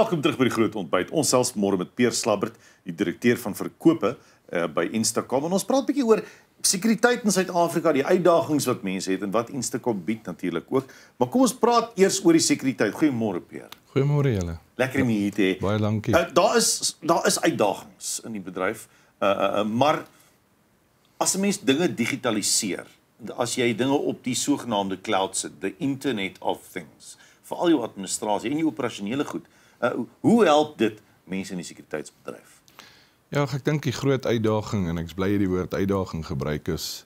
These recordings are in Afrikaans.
Welkom terug by die Groot Ontbyt. Ons selfs môre met Peer Slabbert, die direkteur van verkope by Instacom. En ons praat 'n bietjie oor sekuriteit in Suid-Afrika, die uitdagings wat mense het en wat Instacom bied natuurlik ook. Maar kom ons praat eers oor die sekuriteit. Goeiemôre Peer. Goeiemôre julle. Lekker om hier te hê. Baie dankie. Daar is uitdagings in die bedryf. Maar as 'n mens dinge digitaliseer, as jy dinge op die sogenaamde cloud sit, the Internet of Things, vir al jou administrasie en jou operasionele goed, hoe help dit mense in die sekuriteitsbedryf? Ja, ek dink die groot uitdaging, en ek is bly jy die woord uitdaging gebruik, is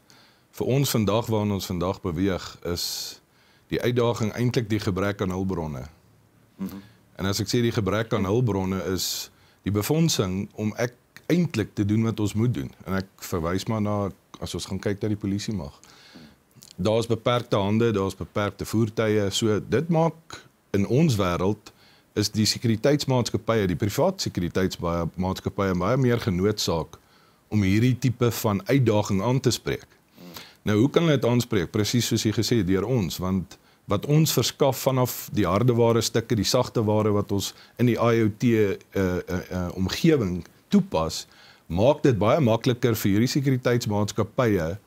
vir ons vandag waarin ons vandag beweeg, is die uitdaging eintlik die gebrek aan hulpbronne. En as ek sê die gebrek aan hulpbronne is die befondsing om eintlik te doen wat ons moet doen. En ek verwys maar na, as ons gaan kyk na die polisiemag. Daar is beperkte hande, daar is beperkte voertuie, so dit maak in ons wêreld is die sekuriteitsmaatskappye, die privaat sekuriteitsmaatskappye baie meer genoodsaak om hierdie tipe van uitdaging aan te spreek. Nou, hoe kan hulle dit aanspreek? Presies soos jy gesê het, deur ons, want wat ons verskaf vanaf die hardeware stukke, die sagte ware wat ons in die IoT omgewing toepas, maak dit baie makliker vir hierdie sekuriteitsmaatskappye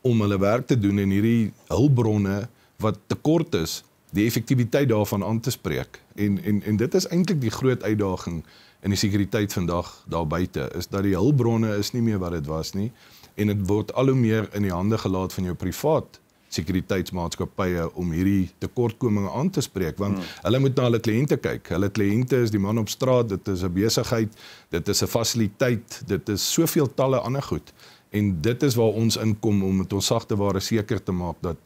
om hulle werk te doen en hierdie hulpbronne wat tekort is, die effektiwiteit daarvan aan te spreek. En dit is eintlik die groot uitdaging in die sekuriteit vandag daar buite, is dat die hulpbronne is nie meer wat dit was nie, en dit word al hoe meer in die hande gelaat van jou privaat sekuriteitsmaatskappye om hierdie tekortkominge aan te spreek, want hulle moet na hulle kliënte kyk. Hulle kliënte is die man op straat, dit is 'n besigheid, dit is 'n fasiliteit, dit is soveel talle ander goed. En dit is waar ons inkom om met ons sagte ware seker te maak dat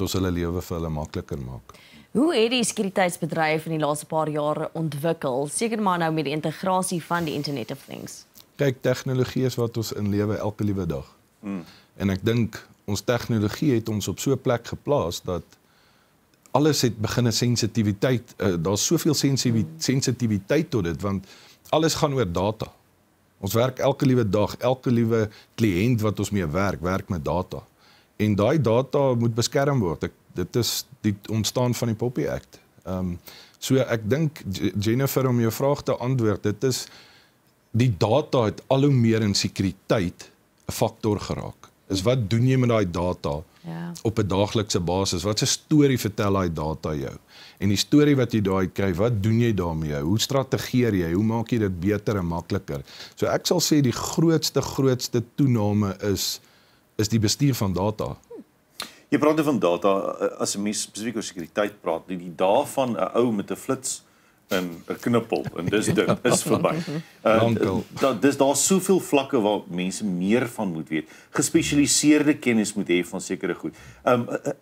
ons hulle lewe vir hulle makliker maak. Hoe het die sekuriteitsbedryf in die laaste paar jare ontwikkel, seker maar nou met die integrasie van die Internet of Things? Kyk, tegnologie is wat ons inlewe elke liewe dag. En ek dink ons tegnologie het ons op so 'n plek geplaas dat alles het begin 'n sensitiwiteit, daar's soveel sensitiwiteit tot dit, want alles gaan oor data. Ons werk elke liewe dag, elke liewe kliënt wat ons mee werk met data. En daai data moet beskerm word. Dit is die ontstaan van die POPI Act. So ek dink, Jennifer, om jou vraag te antwoord, dit is, die data het al hoe meer in sekuriteit 'n faktor geraak. Is wat doen jy met daai data op 'n daaglikse basis? Wat 'n storie vertel daai data jou? En die storie wat jy daai kry, wat doen jy daarmee? Hoe strategeer jy? Hoe maak jy dit beter en makliker? So ek sal sê die grootste toename is die bestuur van data. Jy praat van data, as 'n mens spesifiek oor sekuriteit praat, die dae van 'n ou met 'n flits en 'n knippel, en dis dit, is verby. Daar's soveel vlakke waar mense meer van moet weet. Gespesialiseerde kennis moet hê van sekere goed.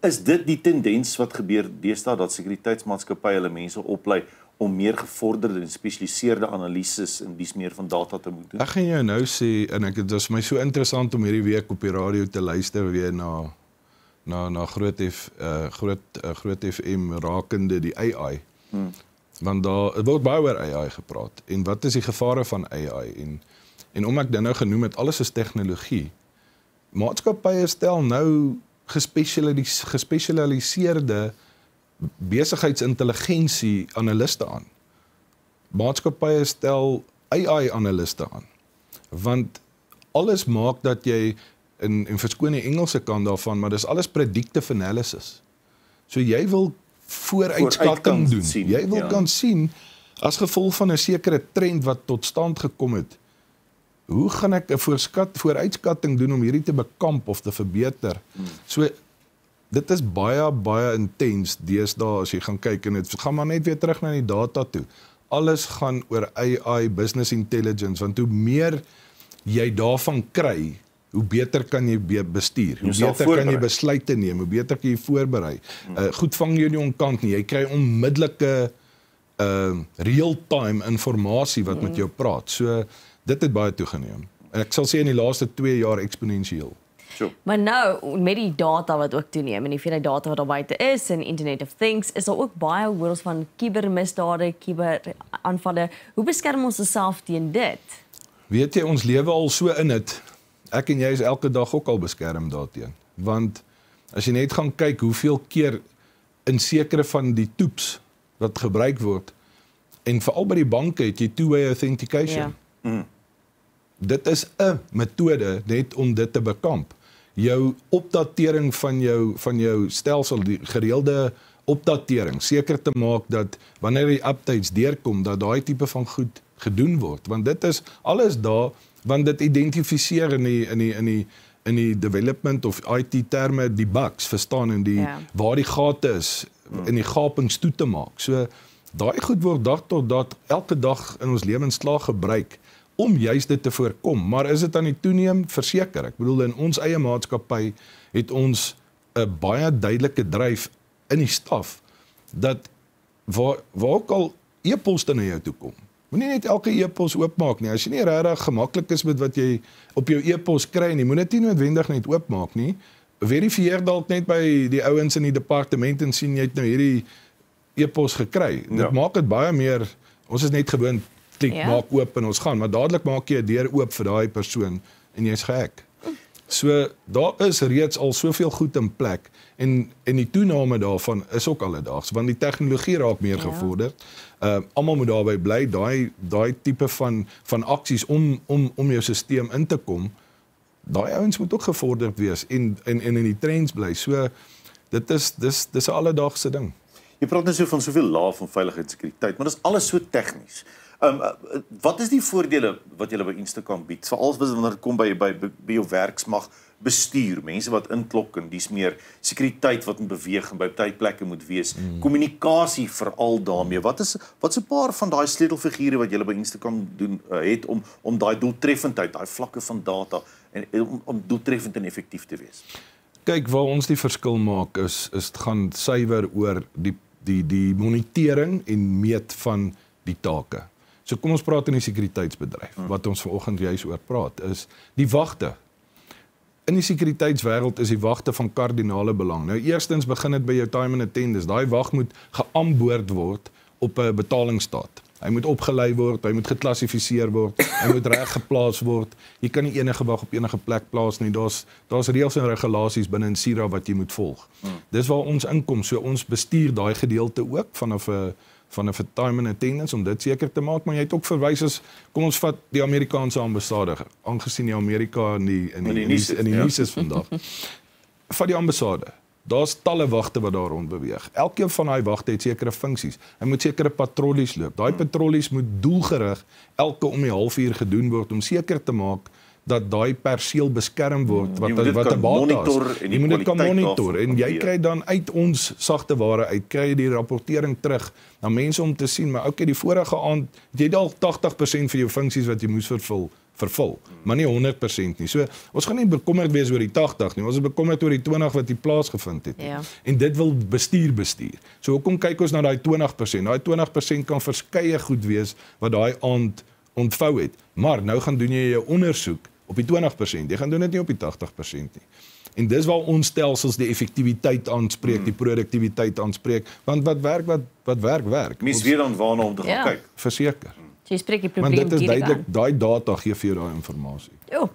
Is dit die tendens wat gebeur deesdae, dat sekuriteitsmaatskappye hulle mense oplei om meer gevorderde en gespesialiseerde analises en dies meer van data te moet doen? Ek gaan jou nou sê, en dit was my so interessant om hierdie week op die radio te luister weer na Groot FM rakende die AI. Want daar word baie oor AI gepraat. En wat is die gevare van AI? En om ek dit nou genoem het, alles is tegnologie. Maatskappye stel nou gespesialiseerde besigheidsintelligensie analiste aan. Maatskappye stel AI-analiste aan. Want alles maak dat jy, en verskoon die Engelse kant daarvan, maar dis alles predictive analysis. So jy wil vooruitskatting doen. Jy wil kan sien, as gevolg van 'n sekere trend wat tot stand gekom het, hoe gaan ek 'n vooruitskatting doen om hierdie te bekamp of te verbeter? So, dit is baie intens deesdae as jy gaan kyk, en dit gaan maar net weer terug na die data toe. Alles gaan oor AI, business intelligence, want hoe meer jy daarvan kry, hoe beter kan jy bestuur, hoe beter kan jy besluite neem, hoe beter kan jy voorberei. Goed vang jy nie onkant nie, jy kry onmiddellike real-time informasie wat met jou praat. So, dit het baie toegeneem. En ek sal sê in die laaste 2 jaar eksponensieel. Maar nou, met die data wat ook toeneem, en die vele data wat daar buite is, en Internet of Things, is daar ook baie hoors van kibermisdade, kiberaanvalle. Hoe beskerm ons osself teen dit? Weet jy, ons lewe al so in dit. Ek en jy is elke dag ook al beskerm daarteen. Want as jy net gaan kyk hoeveel keer in sekere van die toeps wat gebruik word, En veral by die banke het jy two-way authentication. Dit is 'n metode net om dit te bekamp. Jou opdatering van jou stelsel, die gereelde opdatering, seker te maak dat wanneer die updates deurkom, dat daai tipe van goed gedoen word, want dit is alles daar, want dit identifiseer in die development of IT terme die bugs, verstaan, en waar die gate is, in die gapings toe te maak. So, daai goed word dag tot dag, elke dag in ons lewensslaag gebruik, om juist dit te voorkom. Maar is dit aan die toeneem? Verseker. Ek bedoel, in ons eie maatskappy het ons 'n baie duidelike dryf in die staf, dat waar ook al e-poste na jou toe kom, moenie net elke e-pos oopmaak nie. As jy nie regtig gemaklik is met wat jy op jou e-pos kry nie, moenie dit nie noodwendig net oopmaak nie. Verifieer dalk net by die ouens in die departement en sien jy het nou hierdie e-pos gekry. Dit maak dit baie meer, ons is net gewoon klik, maak oop en ons gaan, maar dadelik maak jy 'n deur oop vir daai persoon en jy's gehack. So, daar is reeds al soveel goed in plek en die toename daarvan is ook alledaags, want die tegnologie raak meer gevorderd. Almal moet daarby bly, daai tipe van aksies om jou stelsel in te kom, daai ouens moet ook gevorderd wees en in die trends bly. So, dis 'n alledaagse ding. Jy praat nou so van soveel laag van veiligheidssekuriteit, maar dit is alles so tegnies. Wat is die voordele wat julle by Instacom bied? Veral wanneer dit kom by jou werksmag bestuur, mense wat inklok en dis meer sekuriteit wat in beweging by baie plekke moet wees. Kommunikasie veral daarmee. Wat is 'n paar van daai sleutelfigure wat julle by Instacom doen het om daai doeltreffendheid, daai vlakke van data en om doeltreffend en effektief te wees? Kyk, waar ons die verskil maak is dit gaan suiwer oor die monitering en meet van die take. So kom ons praat in die sekuriteitsbedryf. Wat ons vanoggend juis oor praat is die wagte. In die sekuriteitswêreld is die wagte van kardinale belang. Nou eerstens begin dit by jou time and attendance. Daai wag moet geamboord word op 'n betalingsstaat. Hy moet opgelei word, hy moet geklassifiseer word, hy moet reg geplaas word. Jy kan nie enige wag op enige plek plaas nie. Daar's reëls en regulasies binne in SIRA wat jy moet volg. Dis waar ons inkom. So ons bestuur daai gedeelte ook vanaf 'n time and attendance om dit seker te maak, maar jy het ook verwys as, kom ons vat die Amerikaanse ambassade, aangesien die Amerika in die nuus is vandag. Vat die ambassade. Daar's talle wagte wat daar rond beweeg. Elkeen van daai wagte het sekere funksies. Hy moet sekere patrollies loop. Daai patrollies moet doelgerig elke om die halfuur gedoen word om seker te maak dat daai perseel beskerm word wat 'n bate is. Jy moet dit kan monitor en jy kry dan uit ons sagte ware uit kry jy die rapportering terug na mense om te sien, maar okay, die vorige aand jy dalk 80% van jou funksies wat jy moes vervul, maar nie 100% nie. So ons gaan nie bekommerd wees oor die 80 nie, ons is bekommerd oor die 20 wat die plaasgevind het. En dit wil bestuur. So hoekom kyk ons na daai 20%? Daai 20% kan verskeie goed wees wat daai aand ontvou het. Maar nou gaan doen jy jou ondersoek op die 20%. Jy gaan doen dit nie op die 80% nie. En dis waar ons stelsels die effektiwiteit aanspreek, die produktiwiteit aanspreek, want wat werk. Mens weet dan waarna om te gaan kyk. Verseker. Jy spreek die probleem direk. Want dit is duidelik, daai data gee vir jou daai inligting.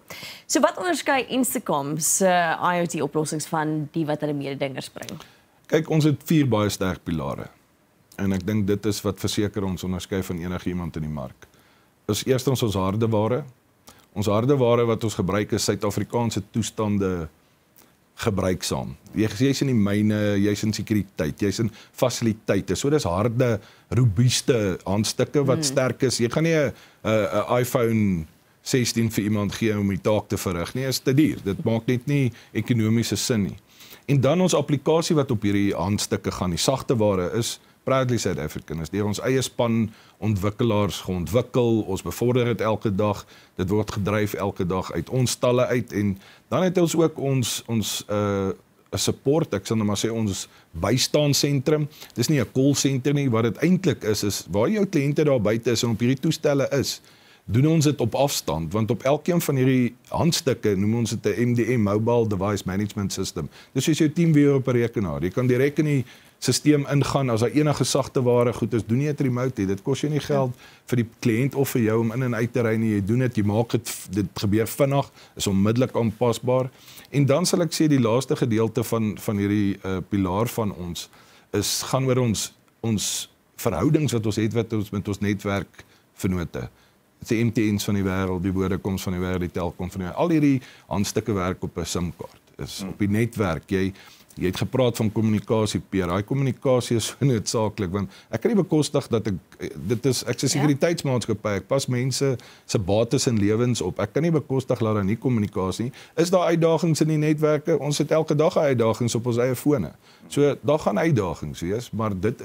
So wat onderskei Instacom se IoT-oplossings van die wat hulle mededingers bring? Kyk, ons het 4 baie sterk pilare. En ek dink dit is wat verseker ons onderskei van enigiemand in die mark. Is eerstens ons hardeware. Ons hardeware wat ons gebruik is Suid-Afrikaanse toestande gebruiksaam. Jy's in die myne, jy's in sekuriteit, jy's in fasiliteite. So dis harde, robuuste handstukke wat sterk is. Jy gaan nie 'n iPhone 16 vir iemand gee om die taak te verrig nie. Is te duur. Dit maak net nie ekonomiese sin nie. En dan ons applikasie wat op hierdie handstukke gaan, die sagte ware is proudly South African. Is deur ons eie span ontwikkelaars geontwikkel. Ons bevorder dit elke dag. Dit word gedryf elke dag uit ons talle uit en dan het ons ook ons support, ek sal nou maar sê ons bystaansentrum. Dis nie 'n call center nie, wat dit eintlik is waar jou kliënte daar buite is en op hierdie toestelle is. Doen ons dit op afstand, want op elkeen van hierdie handstukke noem ons dit 'n MDM, Mobile Device Management System. Dis soos jou TeamViewer op 'n rekenaar. Jy kan direk in die stelsel ingaan as daar enige sagte ware goed is. Doen jy dit remote, dit kos jou nie geld vir die kliënt of vir jou om in en uit te ry nie. Jy doen dit, jy maak dit gebeur vinnig, is onmiddellik aanpasbaar. En dan sal ek sê die laaste gedeelte van hierdie pilaar van ons gaan oor ons verhoudings wat ons het met ons netwerkvennote. Dit is die MTN's van die wêreld, die Vodafoms van die wêreld, die Telkom van die wêreld. Al hierdie handstukke werk op 'n SIM-kaart. Is op die netwerk. Jy het gepraat van kommunikasie, Pierre. Daai kommunikasie is so noodsaaklik want ek kan nie bekostig dat ek 'n sekuriteitsmaatskappy. Ek pas mense se bates en lewens op. Ek kan nie bekostig laat daar nie kommunikasie nie. Is daar uitdagings in die netwerke? Ons het elke dag uitdagings op ons eie fone. So daar gaan uitdagings wees, maar dit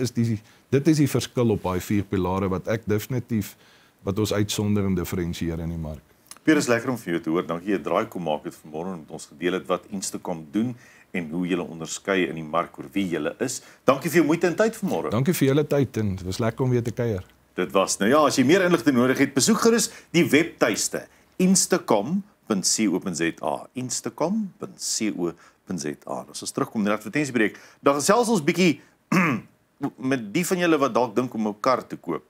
is die verskil op daai 4 pilare wat ek definitief wat ons uitsonder en diferensieer in die mark. Pierre, is lekker om vir jou te hoor. Dankie jy 'n draai kom maak het vanmôre met ons gedeel het wat Instacom doen en hoe julle onderskei in die mark oor wie julle is. Dankie vir jou moeite en tyd vanmôre. Dankie vir julle tyd en dit was lekker om weer te kuier. Dit was nou ja, as jy meer inligting nodig het, besoek gerus die webtuiste instacom.co.za. instacom.co.za. As ons terugkom na die advertensiebreek, dan gesels ons bietjie met die van julle wat dalk dink om 'n kar te koop.